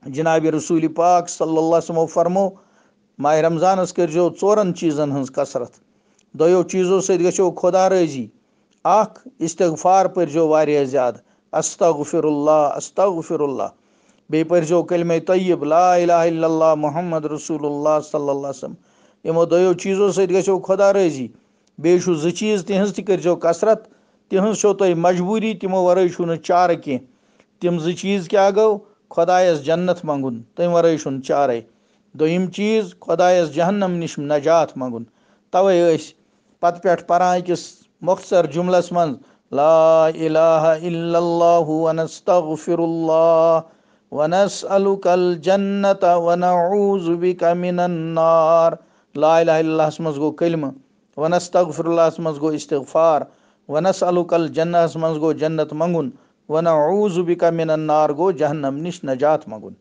جناب رسول پاک صلی اللہ علیہ وسلم فرمو ماہ رمضانس کٔرزیو ژورن چیٖزن ہٕنٛز کثرت دۄیو چیٖزو سۭتۍ گژھیو خۄدا رٲضی اکھ استغفار پٔرزیو واریاہ زیادٕ استغفر اللہ استغفر اللہ بیٚیہِ پٔرزیو کلمہ طیب لا الہ الا اللہ محمد رسول اللہ صلی اللہ علیہ وسلم یِمو دۄیو چیٖزو سۭتۍ گژھیو خۄدا رٲضی بیٚیہِ چھُ زٕ چیٖز تِہنٛز تہِ کٔرزیو کثرت تِہنٛز چھو تۄہہِ مجبوٗری تِمو ورٲے چھُو نہٕ چارٕ کینٛہہ تِم زٕ چیٖز کیٛاہ گوٚو خۄدایس جنت منٛگُن تمہِ ورٲے چھُنہٕ چارے دوٚیِم چیٖز خۄدایس جہنم نِش نجات منٛگُن تَوَے ٲسۍ پتہٕ پٮ۪ٹھ پران أکِس مۄختصر جُملس منٛز لا الہ الا اللہ ونستغفر اللہ ونسألک الجنت ونعوذ بک من النار لا الہ الا اللہس منٛز گوٚو کلمہٕ ونستغفر اللہس منٛز گوٚو استغفار ونسألک الجنتس منٛز گوٚو جنت منٛگُن ونعوذ بک من النار گوٚو جہنم نِش نجات منٛگُن